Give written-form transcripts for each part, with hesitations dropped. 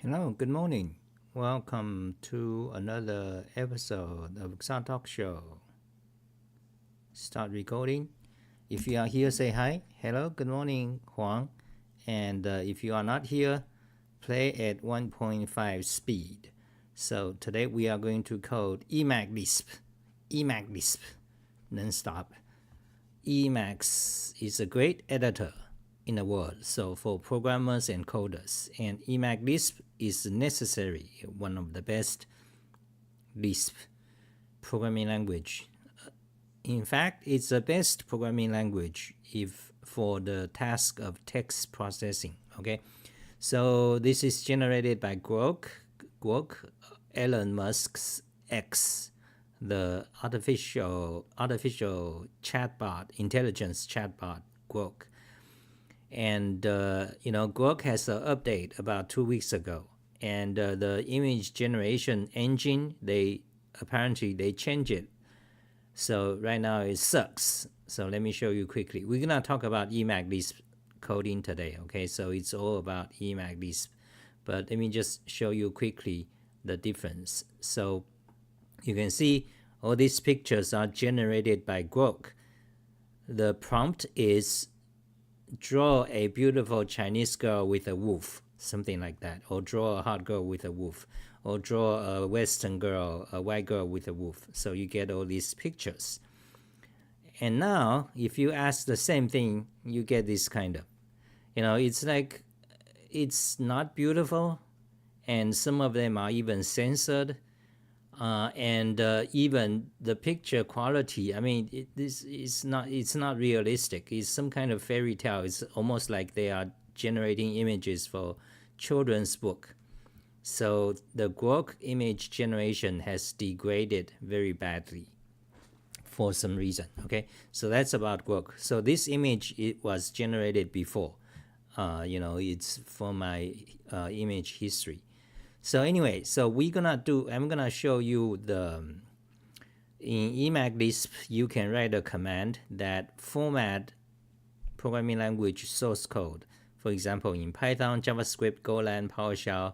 Hello, good morning. Welcome to another episode of Xa Talk Show. Start recording. If you are here, say hi. Hello, good morning, Huang. And if you are not here, play at 1.5 speed. So today we are going to code Emacs non-stop. Emacs is a great editor in the world, so for programmers and coders, and Emacs Lisp is necessary, one of the best Lisp programming language. In fact, it's the best programming language if for the task of text processing. Okay, so this is generated by Grok, Elon Musk's X, the artificial chatbot, intelligence chatbot, Grok. And Grok has an update about 2 weeks ago, and the image generation engine, they changed it. So right now it sucks. So let me show you quickly. We're gonna talk about Emacs Lisp coding today. Okay, so it's all about Emacs Lisp, but let me just show you quickly the difference. So you can see all these pictures are generated by Grok. The prompt is draw a beautiful Chinese girl with a wolf, something like that, or draw a hot girl with a wolf, or draw a Western girl, a white girl with a wolf. So you get all these pictures. And now, if you ask the same thing, you get this kind of, it's like, it's not beautiful, and some of them are even censored. And even the picture quality, I mean, it's not realistic. It's some kind of fairy tale. It's almost like they are generating images for children's book. So the Grok image generation has degraded very badly for some reason. Okay, so that's about Grok. So this image, it was generated before. It's for my image history. So anyway, I'm gonna show you in Emacs Lisp, you can write a command that format programming language source code. For example, in Python, JavaScript, Golang, PowerShell,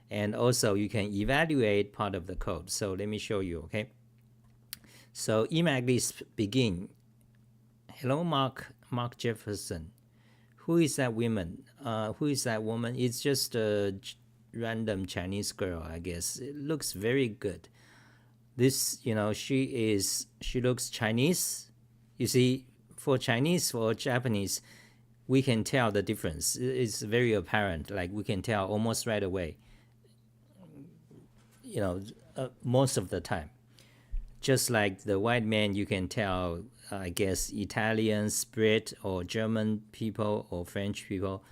and also you can evaluate part of the code. So let me show you, okay? So Emacs Lisp begin. Hello, Mark Jefferson. Who is that woman? Who is that woman? It's just a random Chinese girl, I guess. It looks very good. This, she looks Chinese. You see, for Chinese or Japanese, we can tell the difference. It's very apparent. Like we can tell almost right away. Most of the time. Just like the white man, you can tell, I guess, Italians, Brit, or German people, or French people.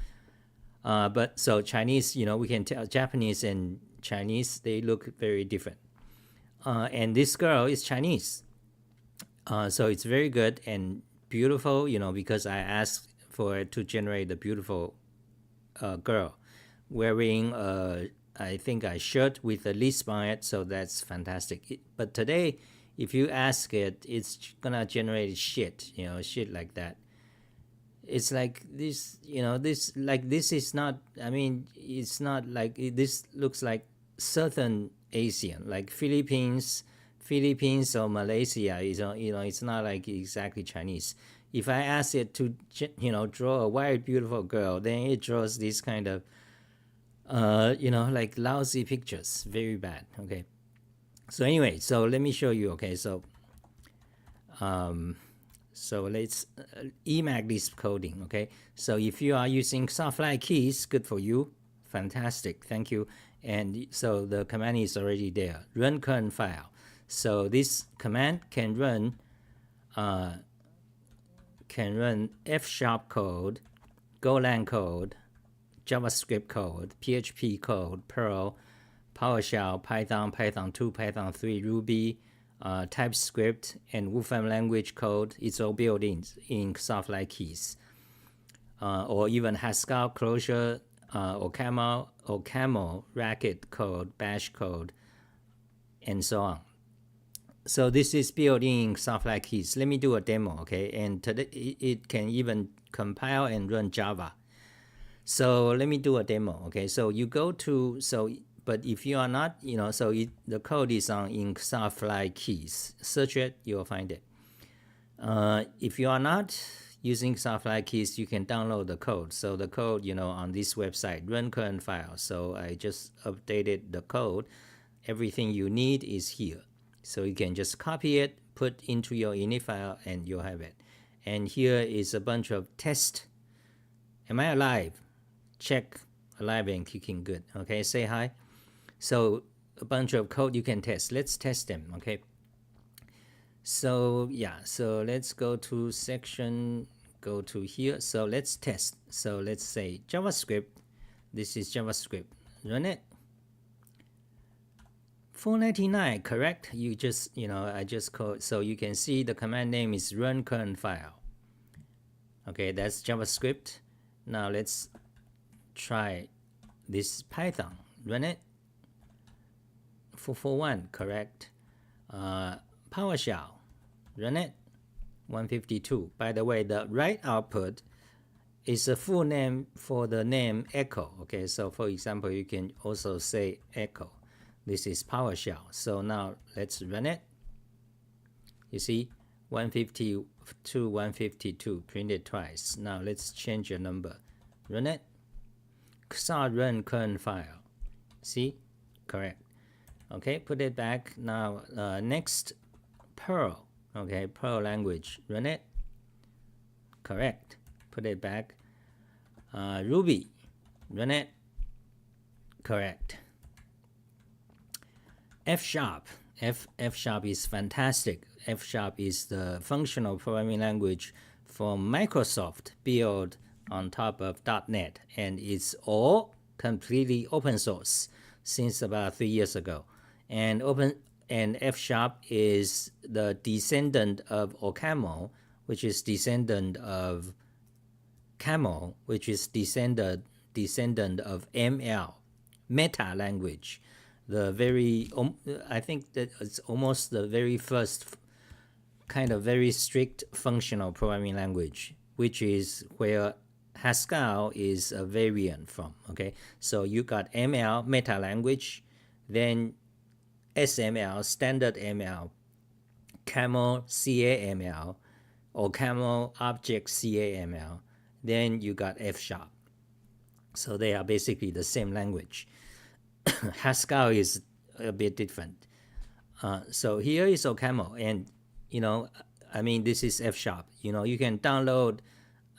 But so Chinese, we can tell Japanese and Chinese, they look very different. And this girl is Chinese. So it's very good and beautiful, because I asked for it to generate the beautiful girl wearing, I think, a shirt with a Lisp on it. So that's fantastic. But today, if you ask it, it's gonna generate shit, shit like that. It's like this, this is not, I mean, it's not like, this looks like Southern Asian, like Philippines or Malaysia, it's not like exactly Chinese. If I ask it to, draw a white, beautiful girl, then it draws this kind of, like lousy pictures, very bad, okay? So anyway, so let me show you, okay? So let's Emacs Lisp coding, okay? So if you are using softline keys, good for you, fantastic, thank you. And so the command is already there, run current file. So this command can run Fsharp code, Golang code, JavaScript code, PHP code, Perl, PowerShell, Python, Python 2, Python 3, Ruby, TypeScript, and Wolfram language code. It's all built in softline keys, or even Haskell, Clojure, or Camel, Racket code, Bash code, and so on. So this is built in softline keys. Let me do a demo, okay? And today it can even compile and run Java. So let me do a demo. Okay, so you go to, but if you are not, the code is in Fsharp keys. Search it, you'll find it. If you are not using Fsharp keys, you can download the code. So the code, on this website, run current file. So I just updated the code. Everything you need is here. So you can just copy it, put into your init file, and you'll have it. And here is a bunch of tests. Am I alive? Check alive and kicking good. Okay, say hi. So a bunch of code you can test. Let's test them. Okay. So yeah, so let's go to section, go to here. So let's test. So let's say JavaScript. This is JavaScript. Run it. 499, correct? You just, I just code. So you can see the command name is run current file. Okay, that's JavaScript. Now let's try this Python. Run it. 441, correct? PowerShell. Run it. 152. By the way, the right output is a full name for the name Echo. Okay, so for example, you can also say Echo. This is PowerShell. So now let's run it. You see, 152, 152 printed twice. Now let's change your number. Run it. Fsharp run current file. See? Correct. Okay, put it back. Now next, Perl. Okay, Perl language. Run it. Correct. Put it back. Ruby. Run it. Correct. Fsharp. Fsharp is fantastic. Fsharp is the functional programming language from Microsoft, built on top of .NET, and it's all completely open source since about 3 years ago. And Fsharp is the descendant of OCaml, which is descendant of Camel, which is descendant of ML, meta language. The very, I think that it's almost the very first kind of very strict functional programming language, which is where Haskell is a variant from. Okay, so you got ML, meta language, then SML, standard ML, Camel, CAML, or Camel Object CAML, then you got Fsharp. So they are basically the same language. Haskell is a bit different. So here is OCaml, and this is Fsharp. You can download.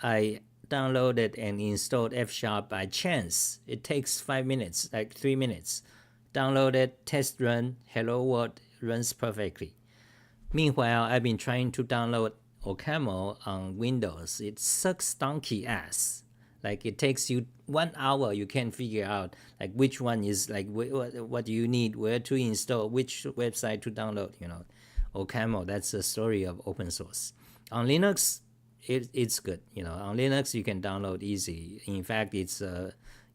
I downloaded and installed Fsharp by chance. It takes 5 minutes, like 3 minutes. Download it, test run, hello world, runs perfectly. Meanwhile, I've been trying to download OCaml on Windows. It sucks donkey ass. Like it takes you 1 hour. You can't figure out like which one is like what do you need, where to install, which website to download. OCaml. That's the story of open source. On Linux, it's good. On Linux you can download easy. In fact, it's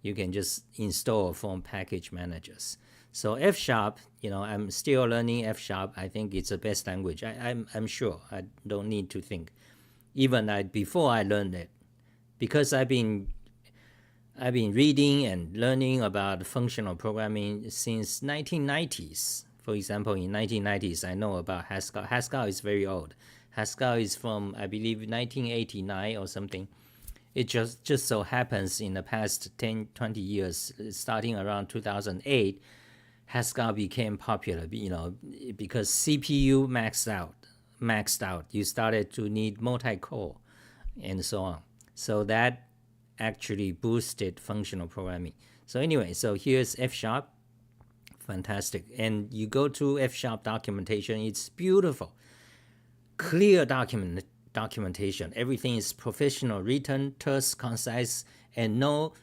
you can just install from package managers. So Fsharp, I'm still learning Fsharp. I think it's the best language. I'm sure. I don't need to think. Even before I learned it, because I've been reading and learning about functional programming since 1990s. For example, in 1990s, I know about Haskell. Haskell is very old. Haskell is from, I believe, 1989 or something. It just so happens in the past 10, 20 years, starting around 2008, Haskell became popular, because CPU maxed out. You started to need multi-core and so on. So that actually boosted functional programming. So anyway, so here's Fsharp. Fantastic. And you go to Fsharp documentation. It's beautiful. Clear documentation. Everything is professional, written, terse, concise, and no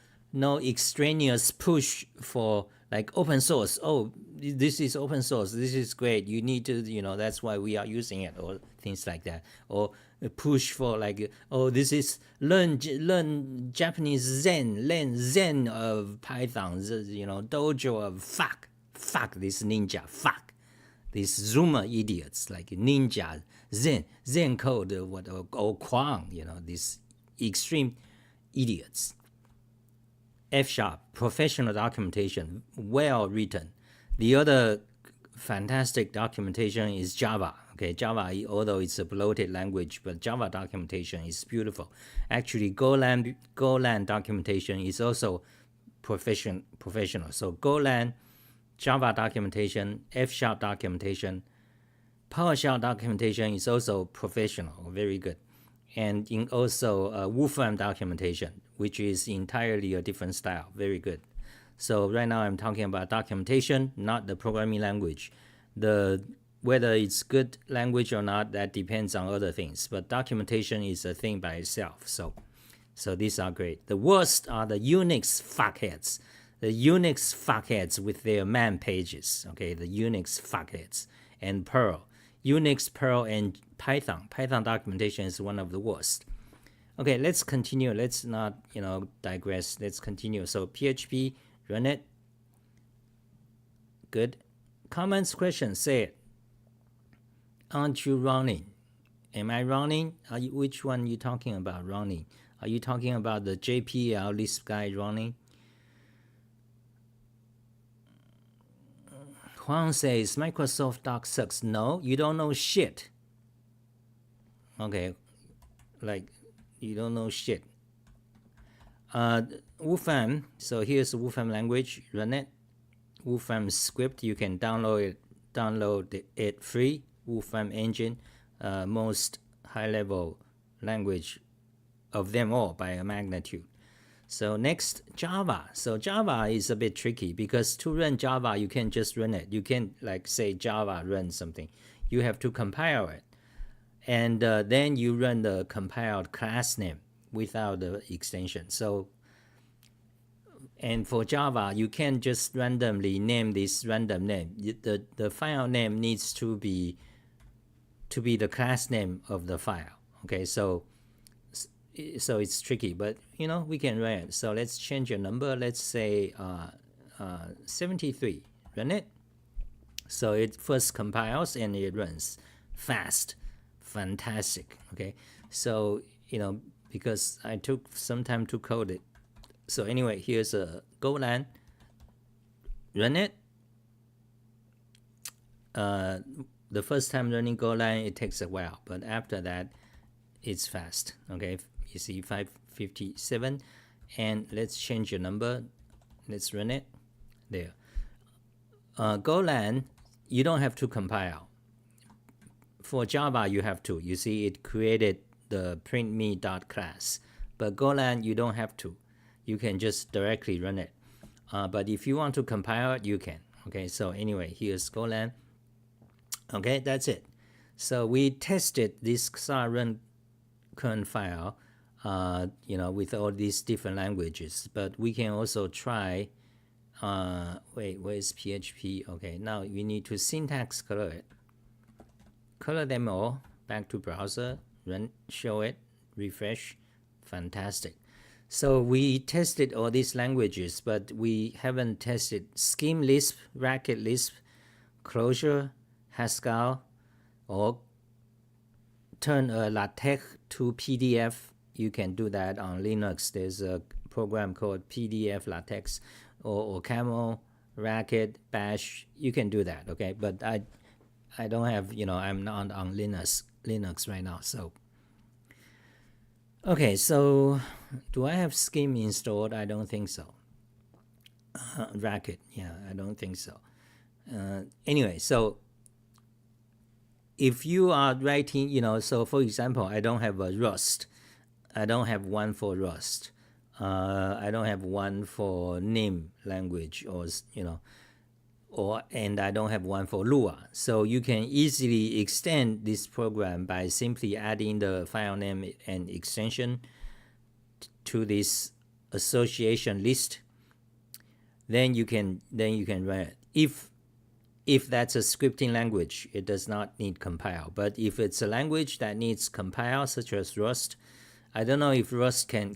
extraneous push for like open source. Oh, this is open source. This is great. You need to, that's why we are using it, or things like that. Or push for like, oh, this is learn Japanese Zen, learn Zen of Python, dojo of fuck this ninja, fuck these Zoomer idiots like ninja, Zen code, or Quang, these extreme idiots. Fsharp, professional documentation, well written. The other fantastic documentation is Java. Okay, Java, although it's a bloated language, but Java documentation is beautiful. Actually, Golang documentation is also professional. So Golang, Java documentation, Fsharp documentation, PowerShell documentation is also professional, very good. And in also Wolfram documentation, which is entirely a different style, very good. So right now I'm talking about documentation, not the programming language. Whether it's good language or not, that depends on other things. But documentation is a thing by itself. So these are great. The worst are the Unix fuckheads. The Unix fuckheads with their man pages. Okay, the Unix fuckheads and Perl. Unix, Perl, and Python. Python documentation is one of the worst. Okay, let's continue. Let's not, digress. Let's continue. So PHP, run it. Good. Comments, questions, say it. Aren't you running? Am I running? Which one are you talking about running? Are you talking about the JPL Lisp guy running? Huang says Microsoft Doc sucks. No, you don't know shit. Okay, like you don't know shit. Wolfram. So here's the Wolfram language. Run it. Wolfram script. You can download it free. Wolfram engine, most high-level language of them all by a magnitude. So next, Java. So Java is a bit tricky because to run Java, you can't just run it. You can't like say Java run something. You have to compile it. And then you run the compiled class name without the extension. So, and for Java, you can't just randomly name this random name. The file name needs to be the class name of the file. Okay, so it's tricky, but we can run it. So let's change your number. Let's say 73. Run it. So it first compiles and it runs fast. Fantastic. Okay, so because I took some time to code it. So anyway, here's a Golang. Run it. The first time running Golang, it takes a while, but after that, it's fast. Okay, you see 557, and let's change your number. Let's run it. There. Golang, you don't have to compile. For Java, you have to. You see, it created the printme.class, but Golang, you don't have to. You can just directly run it. But if you want to compile it, you can. Okay, so anyway, here's Golang. Okay, that's it. So we tested this run current file, with all these different languages. But we can also try. Wait, where's PHP? Okay, now we need to syntax color it. Color them all. Back to browser. Run. Show it. Refresh. Fantastic. So we tested all these languages, but we haven't tested Scheme Lisp, Racket Lisp, Clojure, Haskell, or turn a LaTeX to PDF. You can do that on Linux. There's a program called PDF LaTeX, or Camel, Racket, Bash. You can do that, okay? But I don't have, I'm not on Linux right now, so. Okay, so do I have Scheme installed? I don't think so. Racket, yeah, I don't think so. Anyway, so if you are writing, so for example, I don't have a Rust. I don't have one for Rust. I don't have one for NIM language, and I don't have one for Lua. So you can easily extend this program by simply adding the file name and extension to this association list. Then you can run it. If that's a scripting language, it does not need compile. But if it's a language that needs compile, such as Rust, I don't know if Rust can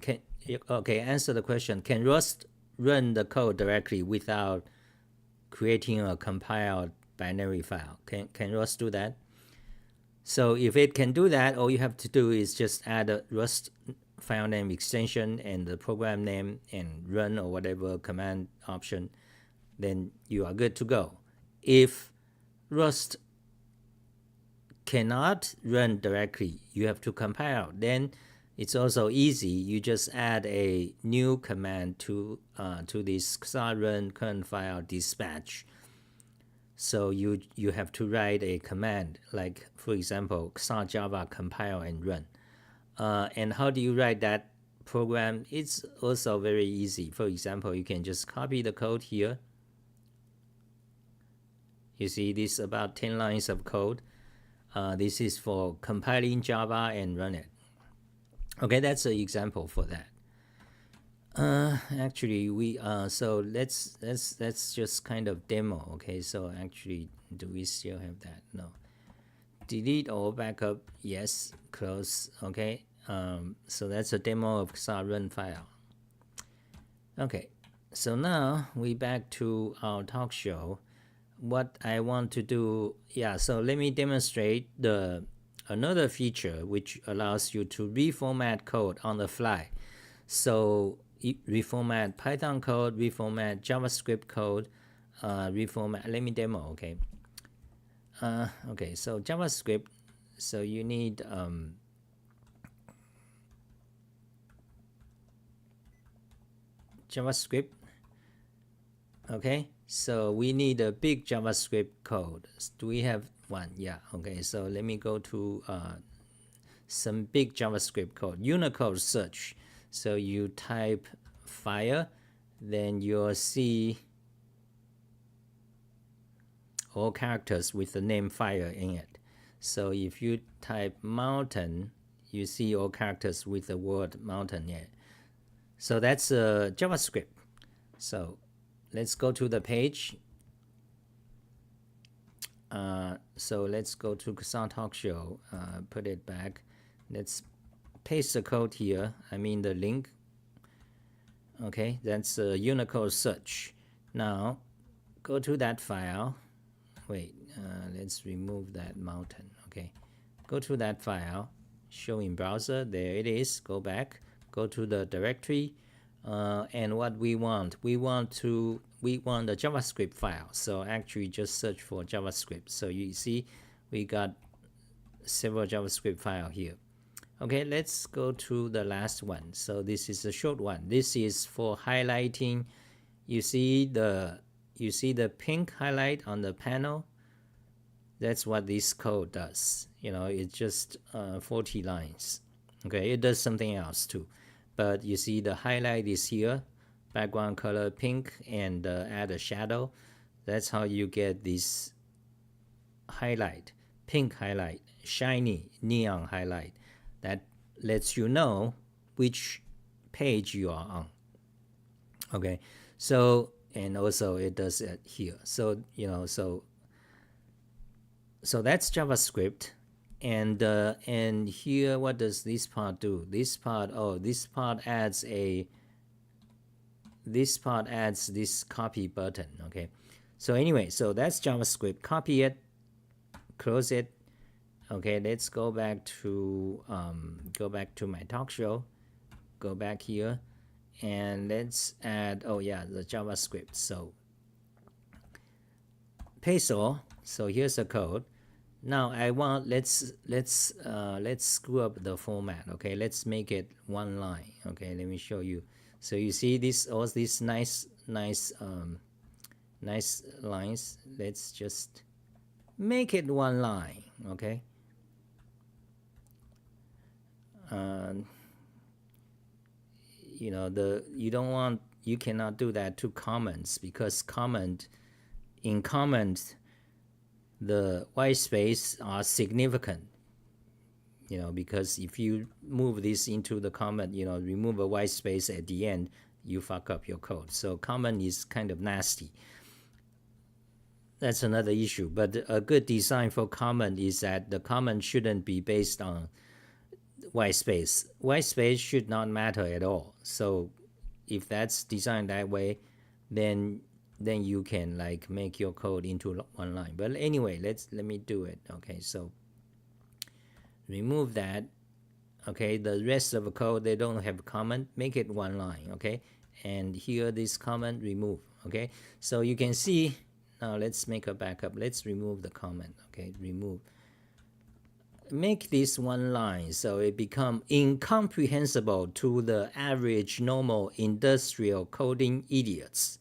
okay, answer the question. Can Rust run the code directly without creating a compiled binary file? Can Rust do that? So if it can do that, all you have to do is just add a Rust file name extension and the program name and run or whatever command option, then you are good to go. If Rust cannot run directly, you have to compile, then it's also easy. You just add a new command to this run current file dispatch. So you have to write a command, like for example java compile and run. And how do you write that program? It's also very easy. For example, you can just copy the code here. You see this about 10 lines of code. This is for compiling Java and run it. Okay, that's an example for that. Actually, we so let's just kind of demo. Okay, so actually, do we still have that? No. Delete all backup. Yes. Close. Okay. So that's a demo of run file. Okay. So now we back to our talk show. What I want to do, so let me demonstrate another feature which allows you to reformat code on the fly. So reformat Python code, reformat JavaScript code, reformat. Let me demo. Okay. Okay. So JavaScript. So you need JavaScript. Okay. So we need a big JavaScript code. Do we have one? Yeah. Okay. So let me go to some big JavaScript code. Unicode search. So you type fire, then you'll see all characters with the name fire in it. So if you type mountain, you see all characters with the word mountain in it. So that's JavaScript. So let's go to the page. So let's go to Kazan Talk Show, put it back. Let's paste the code here, I mean the link. Okay, that's a Unicode search. Now, go to that file. Wait, let's remove that mountain. Okay, go to that file, show in browser, there it is. Go back, go to the directory. And what we want a JavaScript file. So actually just search for JavaScript. So you see we got several JavaScript file here. Okay, let's go to the last one. So this is a short one. This is for highlighting. You see the pink highlight on the panel. That's what this code does. It's just 40 lines. Okay, it does something else too. But you see the highlight is here, background color pink, and add a shadow. That's how you get this highlight, pink highlight, shiny neon highlight. That lets you know which page you are on. Okay, so and also it does it here. So so that's JavaScript. And here, what does this part do? This part adds this copy button. Okay, so anyway, so that's JavaScript. Copy it, close it. Okay, let's go back to my talk show. Go back here, and let's add the JavaScript. So paste all. So here's the code. Now I want let's screw up the format. Okay, let's make it one line. Okay, let me show you. So you see all these nice lines. Let's just make it one line. Okay. You cannot do that to comments, because in comment the white space are significant, because if you move this into the comment, remove a white space at the end, you fuck up your code. So comment is kind of nasty. That's another issue. But a good design for comment is that the comment shouldn't be based on white space. White space should not matter at all. So if that's designed that way, then you can make your code into one line. But anyway, let me do it. Okay, so remove that. okay, the rest of the code, they don't have comment, make it one line, okay, and here this comment remove, okay. So you can see, now let's make a backup, let's remove the comment, okay, remove, make this one line so it become incomprehensible to the average normal industrial coding idiots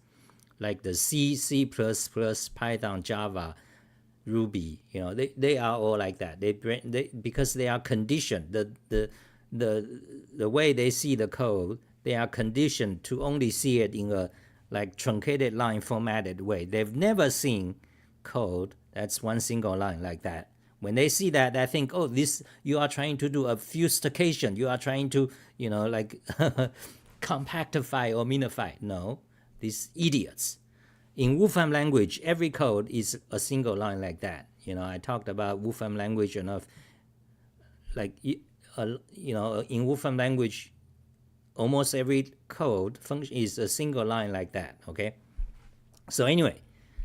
like the C, C++, Python, Java, Ruby, you know, they are all like that. They because they are conditioned, the way they see the code, they are conditioned to only see it in a like truncated line formatted way. They've never seen code that's one single line like that. When they see that, they think, oh, this, you are trying to do a fustication, you are trying to, you know, like compactify or minify. No, these idiots. In Wolfram language, every code is a single line like that. You know, I talked about Wolfram language enough. Like, you know, in Wolfram language, almost every code function is a single line like that, okay? So anyway,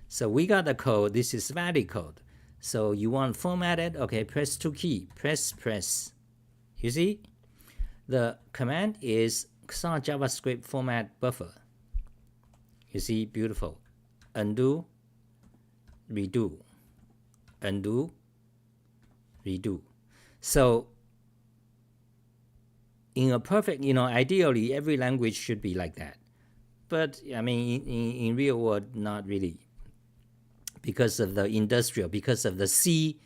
so we got the code. This is valid code. So you want formatted, okay, press 2 key, press. You see? The command is JavaScript format buffer. You see, beautiful. Undo, redo, undo, redo. So in a perfect, you know, ideally every language should be like that. But I mean, in real world, not really. Because of the industrial, because of the C++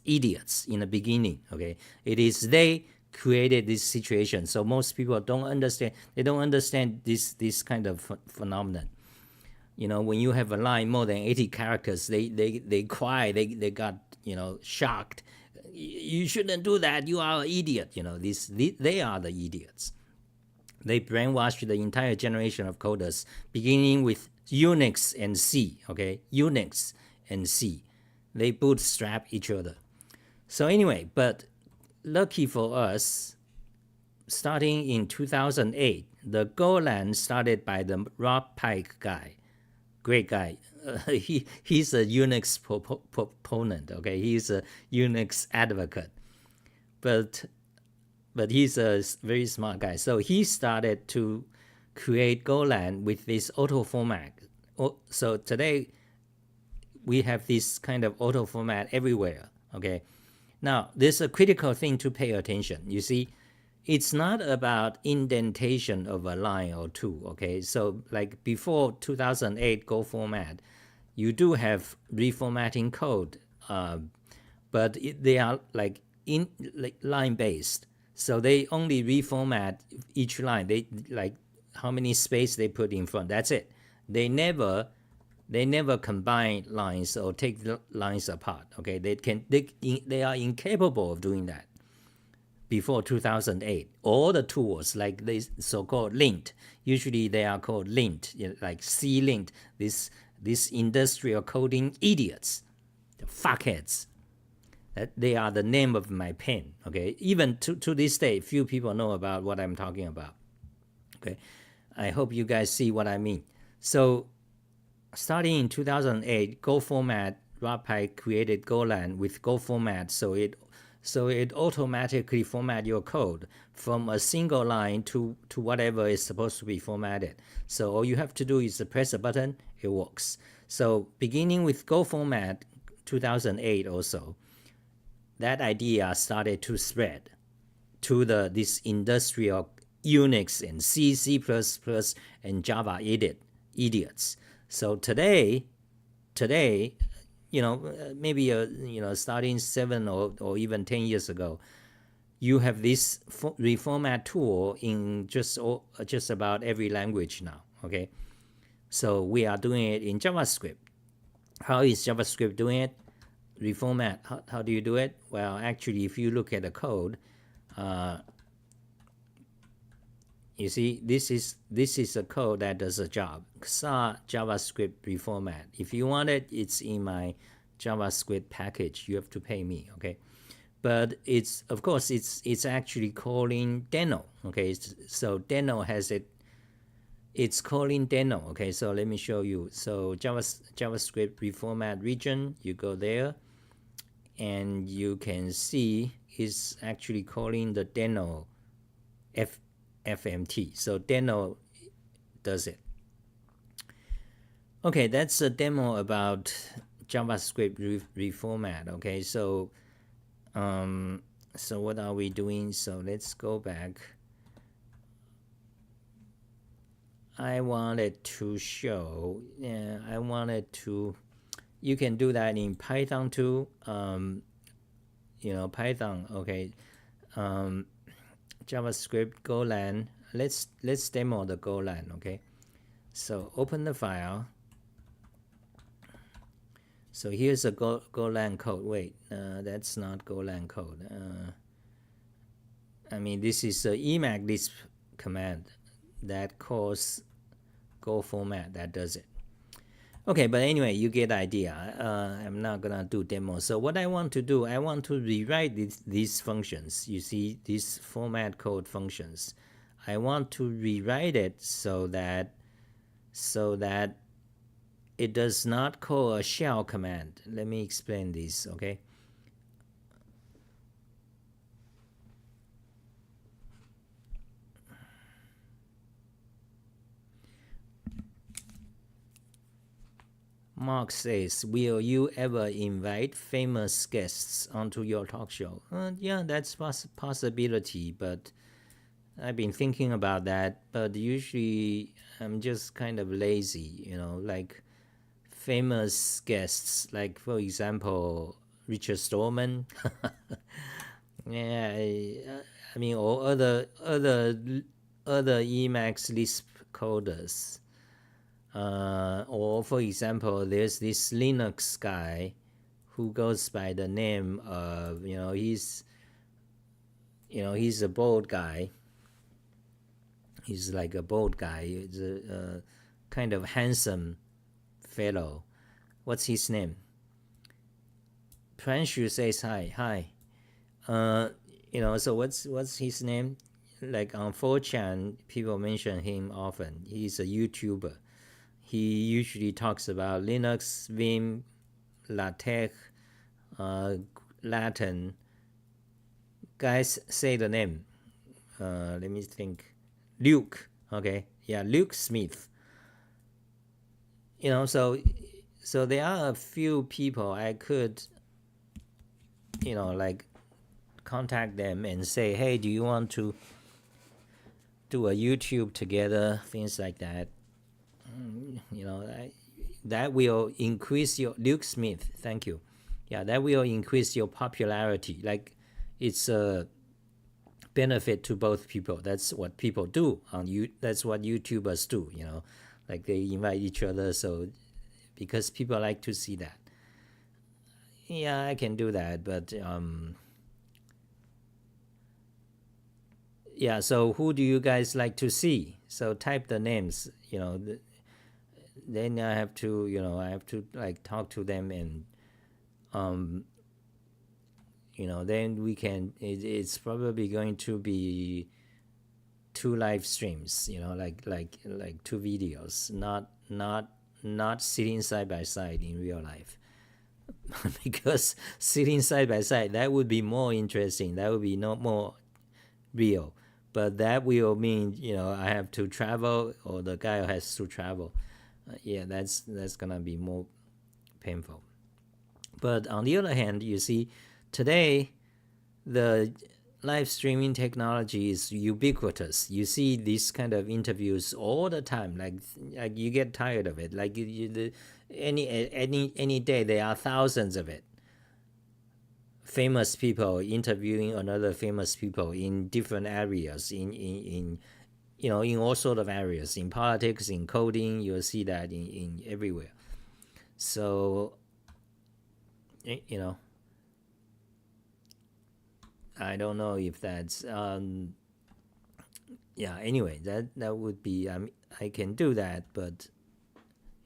idiots in the beginning, okay? It is they created this situation. So most people don't understand, they don't understand this kind of phenomenon. You know, when you have a line more than 80 characters, they cry, they got, you know, shocked. You shouldn't do that, you are an idiot. You know, they are the idiots. They brainwashed the entire generation of coders, beginning with Unix and C, okay? Unix and C. They bootstrap each other. So anyway, but lucky for us, starting in 2008, the Golang started by the Rob Pike guy. Great guy. He's a Unix proponent, okay? He's a Unix advocate. But he's a very smart guy. So he started to create Golang with this auto format. So today we have this kind of auto format everywhere, okay? Now, there's a critical thing to pay attention. You see, it's not about indentation of a line or two, okay? So like before 2008 Go format, you do have reformatting code, but they are like line based. So they only reformat each line. They like how many space they put in front. That's it. They never combine lines or take the lines apart. Okay, they are incapable of doing that. Before 2008, all the tools like this so-called lint, usually they are called lint, like C-lint. This industrial coding idiots, the fuckheads. They are the name of my pen, okay? Even to this day, few people know about what I'm talking about, okay? I hope you guys see what I mean. So starting in 2008, Go format, Rob Pike created Golang with Go format, so it automatically format your code from a single line to whatever is supposed to be formatted. So all you have to do is to press a button, it works. So beginning with Go format, 2008 also, that idea started to spread to this industrial Unix and C, C++, and Java idiots. So today, you know, maybe starting 7 or even 10 years ago, you have this reformat tool in just about every language now, okay? So we are doing it in JavaScript. How is JavaScript doing it? Reformat. How do you do it? Well, actually, if you look at the code, you see, this is a code that does a job. JavaScript reformat. If you want it, it's in my JavaScript package. You have to pay me, okay? But it's, of course, it's actually calling Deno, okay? So Deno has it. It's calling Deno, okay? So let me show you. So JavaScript reformat region, you go there, and you can see is actually calling the deno FMT. So deno does it. Okay, that's a demo about JavaScript reformat. Okay, so so what are we doing? So let's go back. I wanted to show, I wanted to, you can do that in Python too. Python, okay. JavaScript, Golang. Let's demo the Golang, okay. So open the file. So here's a Golang code. Wait, that's not Golang code. I mean, this is a Emacs Lisp command that calls Go format that does it. Okay, but anyway, you get the idea. I'm not gonna do demo. So what I want to do, I want to rewrite these functions. You see these format code functions. I want to rewrite it so that it does not call a shell command. Let me explain this, okay? Mark says, will you ever invite famous guests onto your talk show? Yeah, that's possibility, but I've been thinking about that, but usually I'm just kind of lazy, like famous guests, like for example, Richard Stallman. Yeah, I mean, or other Emacs Lisp coders. Or for example, there's this Linux guy who goes by the name of, he's a bald guy. He's like a bald guy. He's a kind of handsome fellow. What's his name? Pranshu says hi. So what's his name? Like on 4chan, people mention him often. He's a YouTuber. He usually talks about Linux, Vim, LaTeX, Latin. Guys, say the name. Let me think. Luke. Okay, yeah, Luke Smith. So there are a few people I could, like contact them and say, hey, do you want to do a YouTube together? Things like that. That will increase your, Luke Smith, thank you. Yeah, that will increase your popularity. Like, it's a benefit to both people. That's what people do on you. That's what YouTubers do. Like they invite each other. So because people like to see that. Yeah, I can do that, but yeah. So who do you guys like to see? So type the names. Then I have to like talk to them and then we can. It's probably going to be 2 live streams. Like 2 videos, not sitting side by side in real life. Because sitting side by side, that would be more interesting. That would be not more real. But that will mean I have to travel, or the guy has to travel. Yeah, that's gonna be more painful. But on the other hand, you see, today the live streaming technology is ubiquitous. You see these kind of interviews all the time. Like you get tired of it. Like any day there are thousands of it. Famous people interviewing another famous people in different areas, in all sort of areas, in politics, in coding. You'll see that in everywhere. So I don't know if that's yeah. Anyway, that would be I can do that, but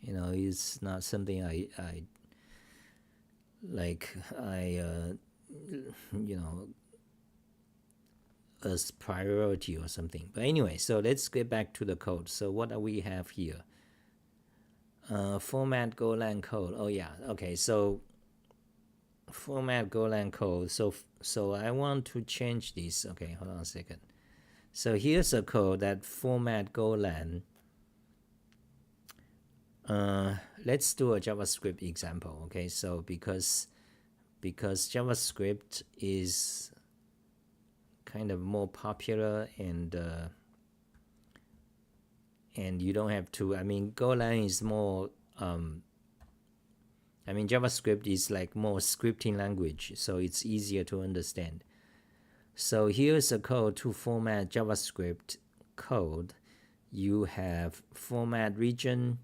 it's not something I like. As priority or something. But anyway, so let's get back to the code. So what do we have here? Format Golang code. Oh yeah. Okay. So format Golang code. So I want to change this. Okay, hold on a second. So here's a code that format Golang. Let's do a JavaScript example. Okay, so because JavaScript is kind of more popular and you don't have to. I mean, Golang is more. I mean, JavaScript is like more scripting language, so it's easier to understand. So here's a code to format JavaScript code. You have format region,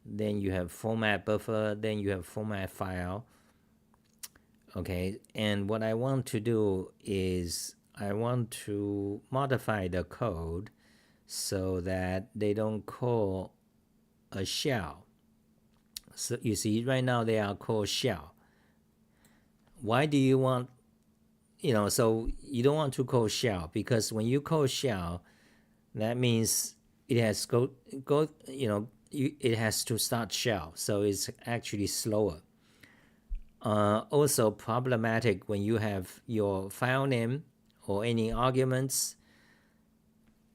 then you have format buffer, then you have format file. Okay, and what I want to do is I want to modify the code so that they don't call a shell. So you see right now they are called shell. Why do you want, so you don't want to call shell, because when you call shell, that means it has it has to start shell, so it's actually slower. Also problematic when you have your file name or any arguments,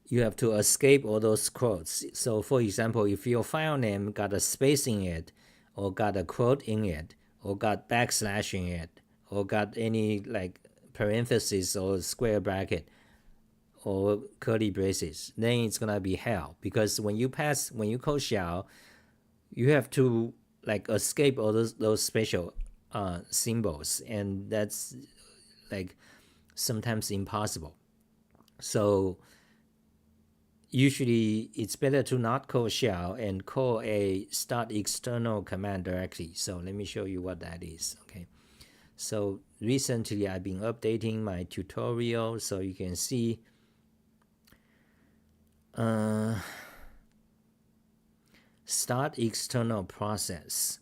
you have to escape all those quotes. So for example, if your file name got a space in it, or got a quote in it, or got backslash in it, or got any like parenthesis or square bracket or curly braces, then it's gonna be hell, because when you call shell, you have to like escape all those special symbols, and that's like sometimes impossible. So usually it's better to not call shell and call a start external command directly. So let me show you what that is. Okay, so recently I've been updating my tutorial, so you can see start external process.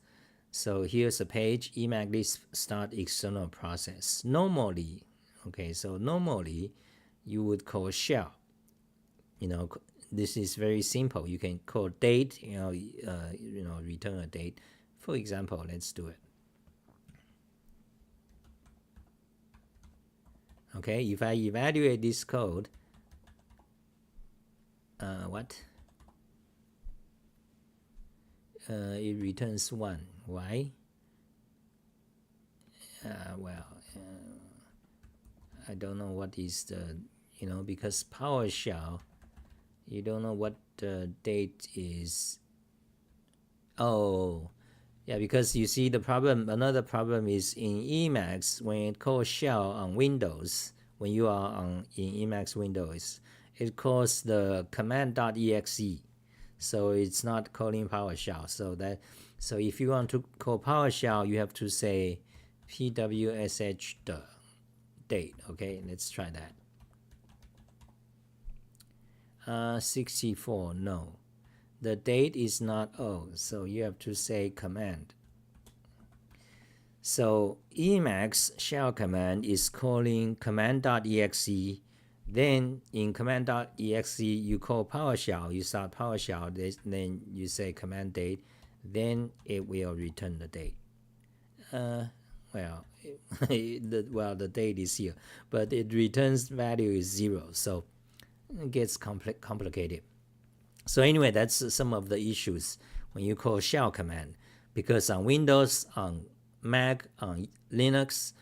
So here's a page, Emacs list start external process. Normally, okay, so normally you would call shell. This is very simple. You can call date, return a date. For example, let's do it. Okay, if I evaluate this code, it returns 1. Why? I don't know what is the, because PowerShell, you don't know what the date is. Oh, yeah, because you see another problem is in Emacs, when it calls shell on Windows, when you are in Emacs Windows, it calls the command.exe. So it's not calling PowerShell. So if you want to call PowerShell, you have to say pwsh date. Okay, let's try that. 64, no. The date is not so you have to say command. So Emacs shell command is calling command.exe. Then in command.exe you call PowerShell, you start PowerShell, then you say command date, then it will return the date. The date is here, but it returns value is 0, so it gets complicated. So anyway, that's some of the issues when you call shell command, because on Windows, on Mac, on Linux,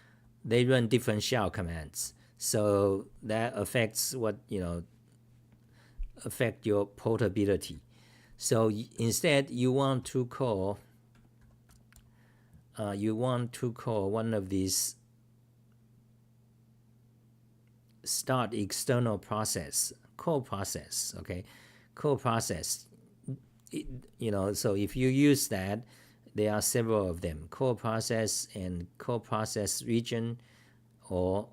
they run different shell commands. So that affects affect your portability. So instead, you want to call one of these start external process, call process. Okay, call process. So if you use that, there are several of them: call process and call process region, or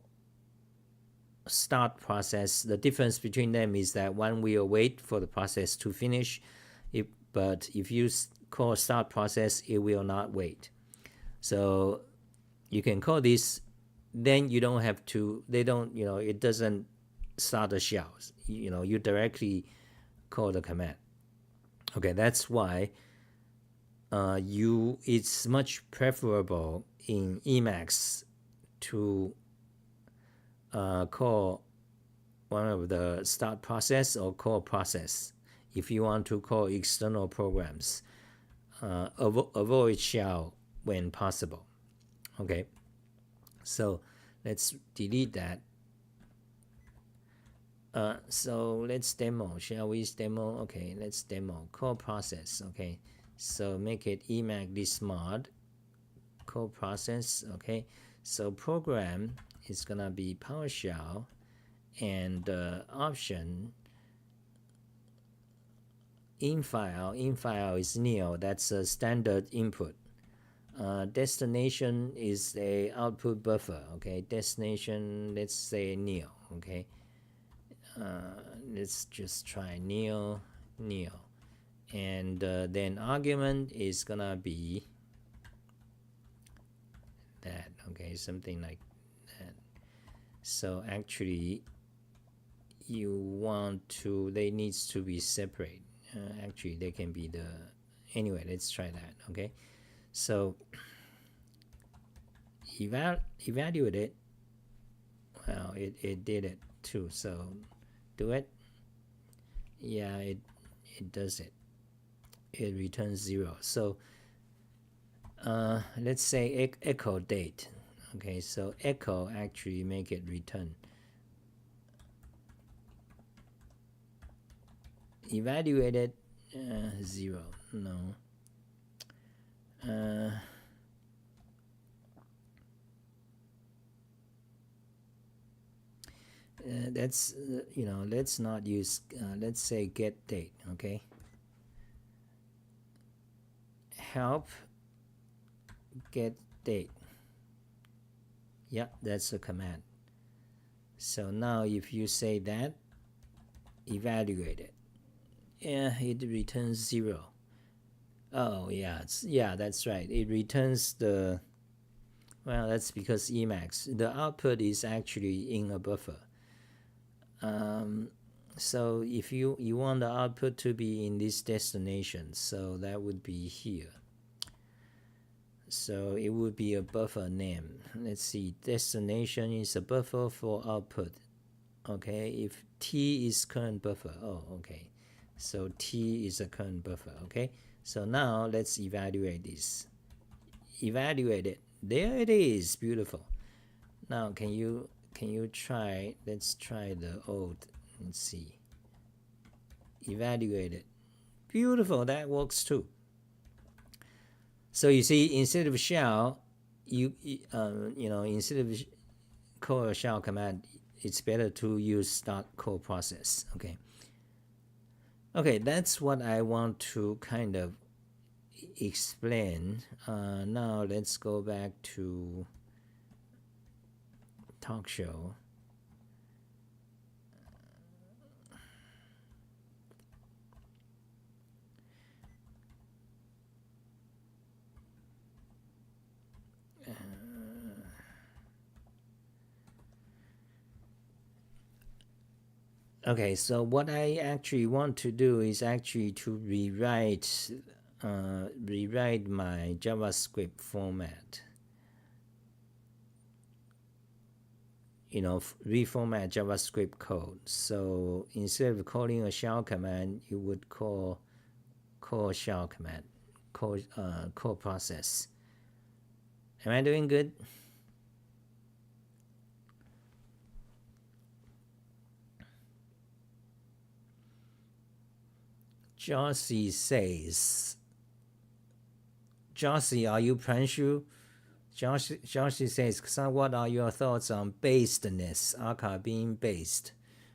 start process. The difference between them is that one will wait for the process to finish, but if you call start process, it will not wait. So you can call this, then you don't have to, it doesn't start the shell. You directly call the command. Okay, that's why it's much preferable in Emacs to call one of the start process or call process. If you want to call external programs, avoid shell when possible. Okay, so let's delete that. So let's demo. Shall we demo? Okay, let's demo call process. Okay, so make it Emacs this mod call process. Okay, so program is gonna be PowerShell, and option in file is nil. That's a standard input. Destination is a output buffer. Okay, destination, let's say nil. Okay, let's just try nil, and then argument is gonna be that. Okay, something like that. So actually you want to, they needs to be separate. Actually they can be the, anyway, let's try that. Okay, so evaluate it. Well, it did it too, so do it. Yeah, it does it. It returns 0. So let's say echo date. Okay, so echo actually make it return. Evaluated 0. No. That's let's not use let's say get date. Okay, help get date. Yeah, that's a command. So now if you say that, evaluate it, yeah, it returns 0. Oh yeah, that's right, it returns the, well, that's because Emacs, the output is actually in a buffer. So if you want the output to be in this destination, so that would be here. So it would be a buffer name. Let's see, destination is a buffer for output. Okay, if T is current buffer, oh okay, so T is a current buffer. Okay, so now let's evaluate this. Evaluate it. There it is. Beautiful. Now can you try, let's try the old, let's see, evaluate it. Beautiful, that works too. So you see, instead of shell, instead of call a shell command, it's better to use start call process. Okay, that's what I want to kind of explain. Now let's go back to talk show. Okay, so what I actually want to do is actually to rewrite my JavaScript format. Reformat JavaScript code. So instead of calling a shell command, you would call shell command, call process. Am I doing good? Josie says, Josie, are you Pranshu? Josie says, so what are your thoughts on basedness, Aka being based?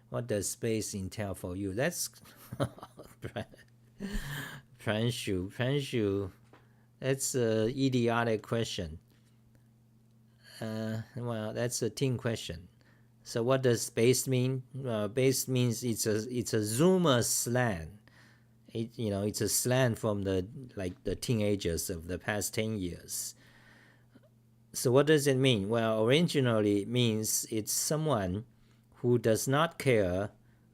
What does base entail for you? That's Pranshu, that's an idiotic question. Well, that's a teen question. So what does based mean? Based means it's a Zoomer slang. It's a slang from the teenagers of the past 10 years. So what does it mean? Well, originally it means it's someone who does not care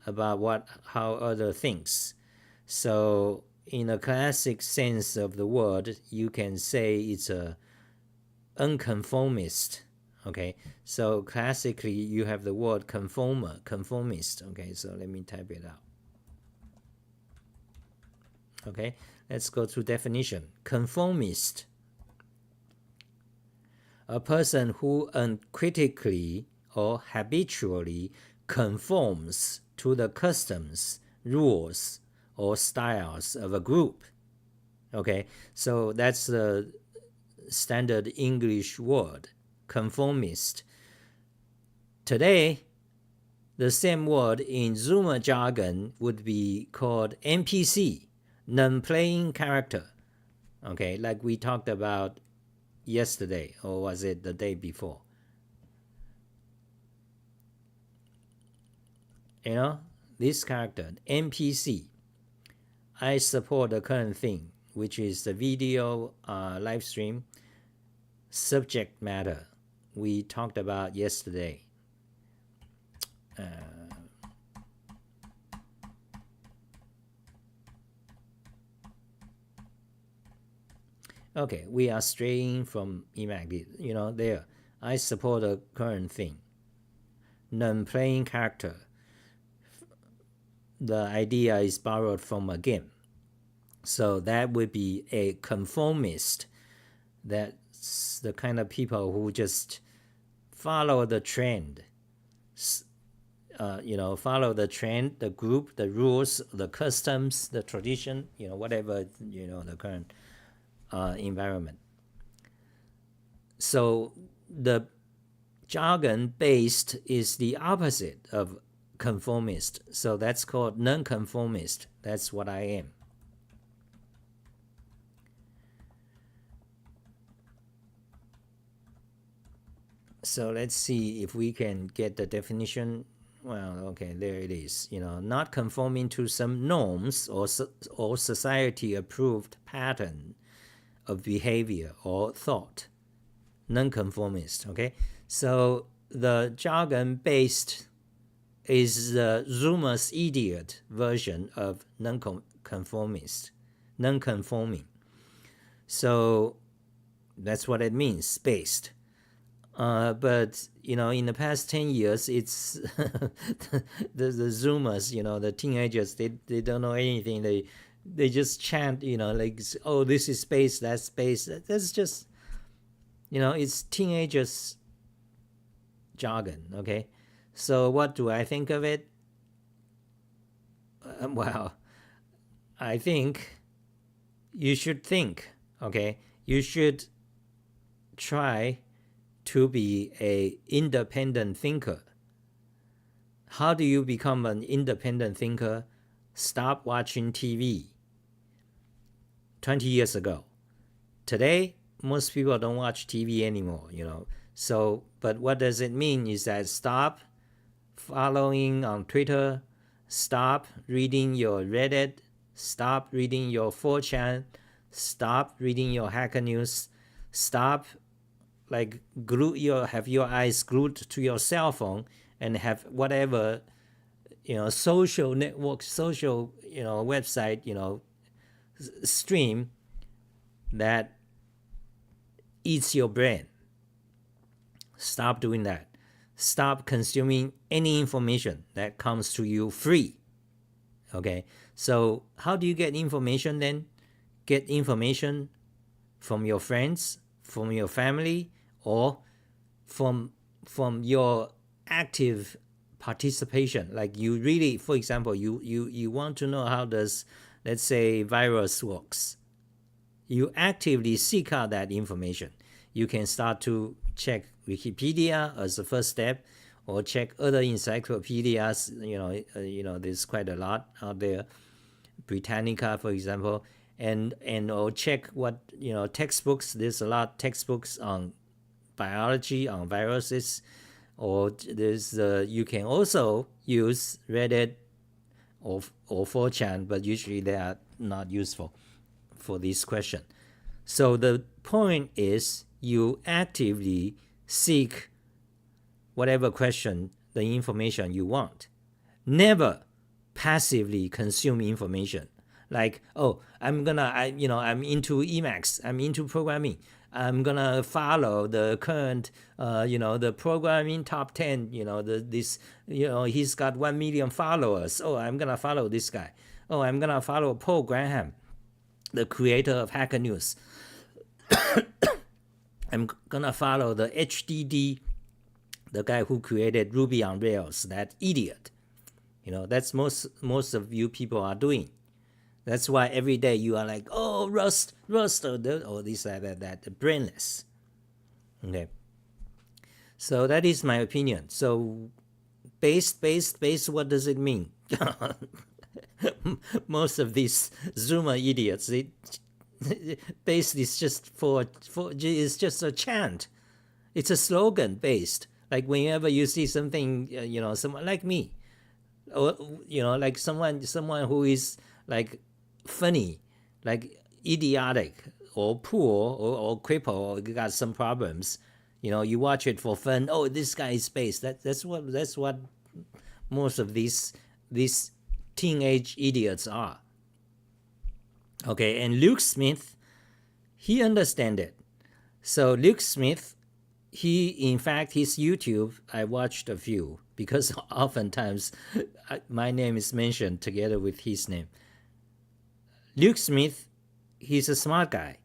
about how other thinks. So in a classic sense of the word, you can say it's a unconformist. Okay, so classically you have the word conformist. Okay, so let me type it out. Okay, let's go to definition. Conformist, a person who uncritically or habitually conforms to the customs, rules, or styles of a group. Okay, so that's the standard English word, conformist. Today, the same word in Zoomer jargon would be called NPC, non-playing character. Okay, like we talked about yesterday, or was it the day before? You know, this character, NPC. I support the current thing, which is the video live stream subject matter we talked about yesterday. Okay, we are straying from Emacs. You know, there. I support the current thing. Non-playing character. The idea is borrowed from a game. So that would be a conformist. That's the kind of people who just follow the trend. Follow the trend, the group, the rules, the customs, the tradition, whatever, the current environment. So the jargon based is the opposite of conformist. So that's called non-conformist. That's what I am. So let's see if we can get the definition. Well, okay, there it is. Not conforming to some norms or society-approved pattern of behavior or thought. Non-conformist, okay? So the jargon-based is the Zoomer's idiot version of non-conformist, non-conforming. So that's what it means, based. But in the past 10 years, it's the Zoomers, the teenagers, they don't know anything. They just chant, like, oh, this is space, that's space. That's just, it's teenagers jargon. Okay, so what do I think of it? Well, I think you should think. Okay, you should try to be an independent thinker. How do you become an independent thinker? Stop watching TV. 20 years ago. Today, most people don't watch TV anymore, So, but what does it mean is that stop following on Twitter, stop reading your Reddit, stop reading your 4chan, stop reading your Hacker News, stop have your eyes glued to your cell phone and have whatever, social network, social, website, stream that eats your brain. Stop doing that. Stop consuming any information that comes to you free. Okay, so how do you get information then? Get information from your friends, from your family, or from your active participation. Like you really, for example, you want to know how does, let's say, virus works. You actively seek out that information. You can start to check Wikipedia as a first step, or check other encyclopedias. There's quite a lot out there. Britannica, for example, and or check what textbooks. There's a lot of textbooks on biology, on viruses, or there's you can also use Reddit or 4chan, but usually they are not useful for this question. So the point is you actively seek whatever question, the information you want. Never passively consume information. Like, oh, I'm into Emacs, I'm into programming, I'm gonna follow the current, the programming top 10, he's got 1 million followers. Oh, I'm gonna follow this guy. Oh, I'm gonna follow Paul Graham, the creator of Hacker News. I'm gonna follow the HDD, the guy who created Ruby on Rails, that idiot. That's most of you people are doing. That's why every day you are like, oh, Rust, or this, that, brainless. Okay. So that is my opinion. So based, what does it mean? Most of these Zoomer idiots, based is just it's just a chant. It's a slogan based. Like whenever you see something, someone like me, or like someone who is like funny, like idiotic, or poor, or crippled, or got some problems, you watch it for fun. Oh, this guy is based. That's what most of these teenage idiots are. Okay, and Luke Smith, he understand it. So Luke Smith, in fact, his YouTube, I watched a few, because oftentimes my name is mentioned together with his name. Luke Smith, he's a smart guy.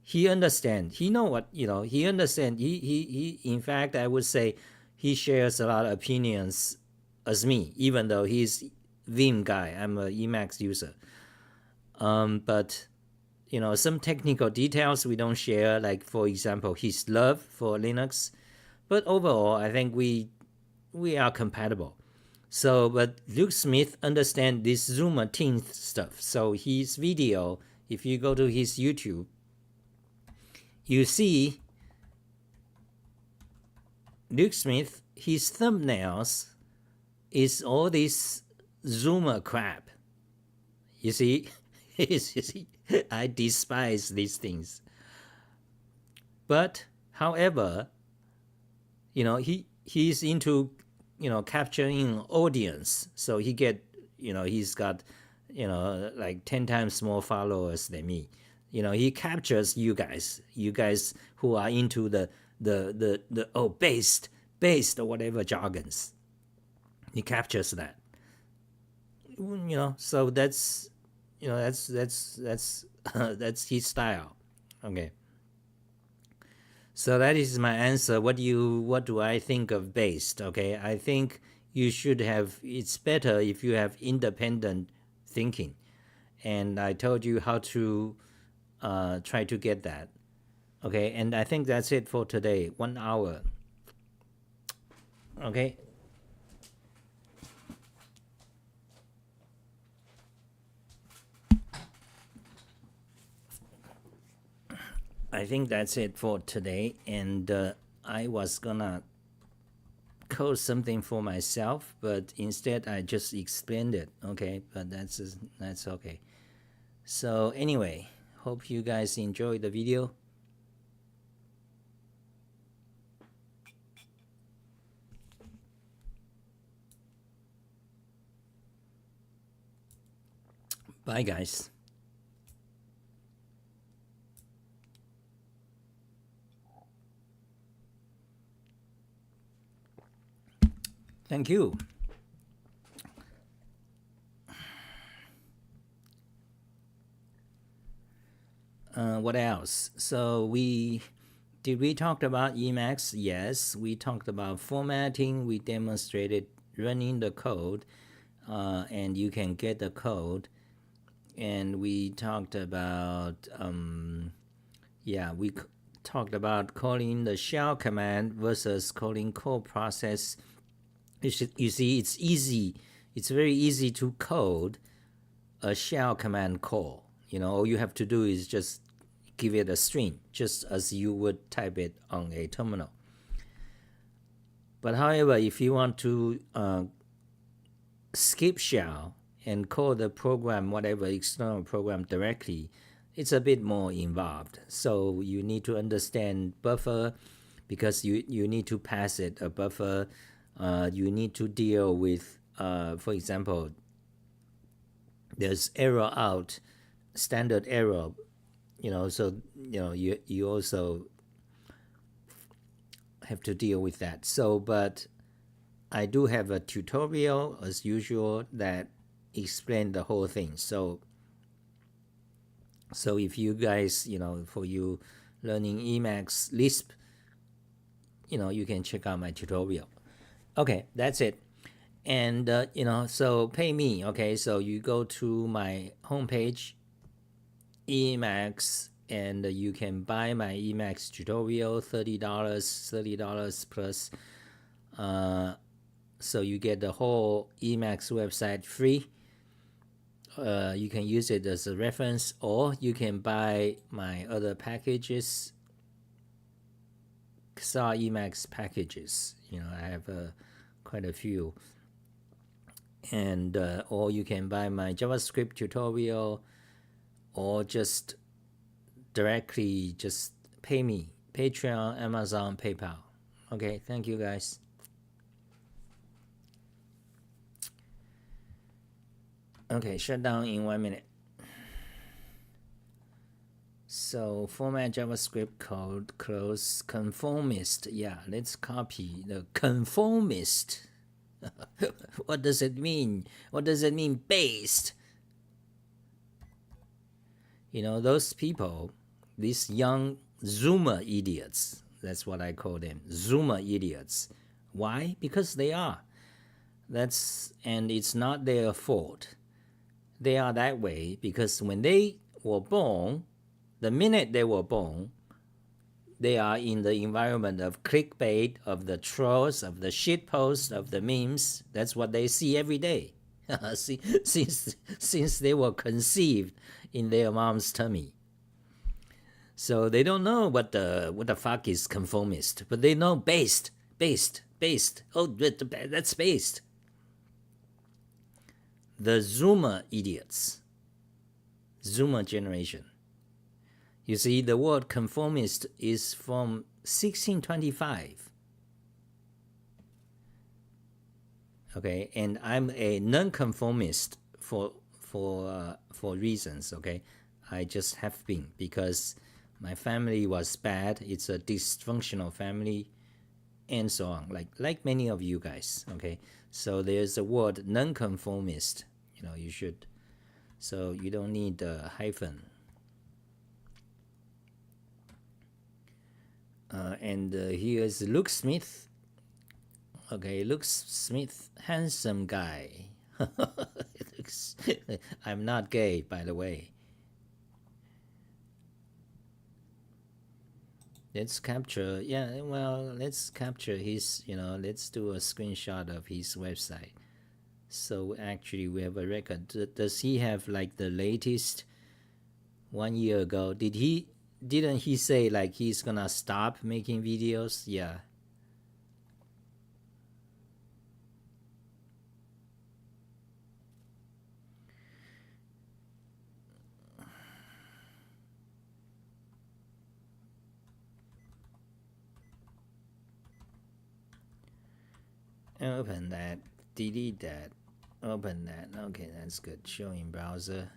He understands. He know what, he understands. He in fact, I would say he shares a lot of opinions as me, even though he's Vim guy. I'm a Emacs user. But some technical details we don't share, like for example, his love for Linux. But overall, I think we are compatible. So, but Luke Smith understands this Zoomer teen stuff. So his video, if you go to his YouTube, you see Luke Smith, his thumbnails is all this Zoomer crap. You see? You see? I despise these things. But, however, he's into, capturing audience. So he he's got, like 10 times more followers than me. He captures you guys who are into the based or whatever jargons. He captures that. So that's that's his style. Okay. So that is my answer. What do I think of based? Okay, I think you should have. It's better if you have independent thinking, and I told you how to try to get that. Okay, and I think that's it for today. 1 hour. Okay. I think that's it for today, and I was gonna code something for myself, but instead I just explained it. Okay, but that's okay. So anyway, hope you guys enjoyed the video. Bye, guys. Thank you. What else? So we talked about Emacs? Yes, we talked about formatting. We demonstrated running the code, and you can get the code. And we talked about we talked about calling the shell command versus calling call process. You see, it's easy. It's very easy to code a shell command call. All you have to do is just give it a string, just as you would type it on a terminal. But however, if you want to skip shell and call the program, whatever external program directly, it's a bit more involved. So you need to understand buffer, because you need to pass it a buffer. You need to deal with, for example, there's error out, standard error, so you also have to deal with that. So, but I do have a tutorial as usual that explain the whole thing. So if you guys, for you learning Emacs Lisp, you can check out my tutorial. Okay, that's it. And so pay me. Okay, so you go to my homepage, Emacs, and you can buy my Emacs tutorial, $30 plus. So you get the whole Emacs website free. You can use it as a reference, or you can buy my other packages, Fsharp Emacs packages. I have quite a few. And or you can buy my JavaScript tutorial, or just directly just pay me, Patreon, Amazon, PayPal. Okay, thank you guys. Okay, shut down in 1 minute. So format JavaScript code, close, conformist. Yeah, let's copy the conformist. What does it mean? What does it mean, based? Those people, these young Zoomer idiots, that's what I call them, Zoomer idiots. Why? Because they are. And it's not their fault. They are that way because when they were born, the minute they were born, they are in the environment of clickbait, of the trolls, of the shit posts, of the memes. That's what they see every day. since they were conceived in their mom's tummy. So they don't know what the fuck is conformist, but they know based. Oh, that's based. The Zoomer idiots, Zoomer generation. You see, the word conformist is from 1625. Okay, and I'm a non-conformist for reasons. Okay, I just have been because my family was bad. It's a dysfunctional family, and so on. Like many of you guys. Okay, so there's a word non-conformist. You should. So you don't need a hyphen. And here's Luke Smith. Okay, Luke Smith, handsome guy. I'm not gay, by the way. Let's capture, let's capture his, let's do a screenshot of his website. So actually we have a record. Does he have like the latest 1 year ago? Didn't he say like he's gonna stop making videos? Yeah. Open that, delete that, open that. Okay, that's good. Show in browser.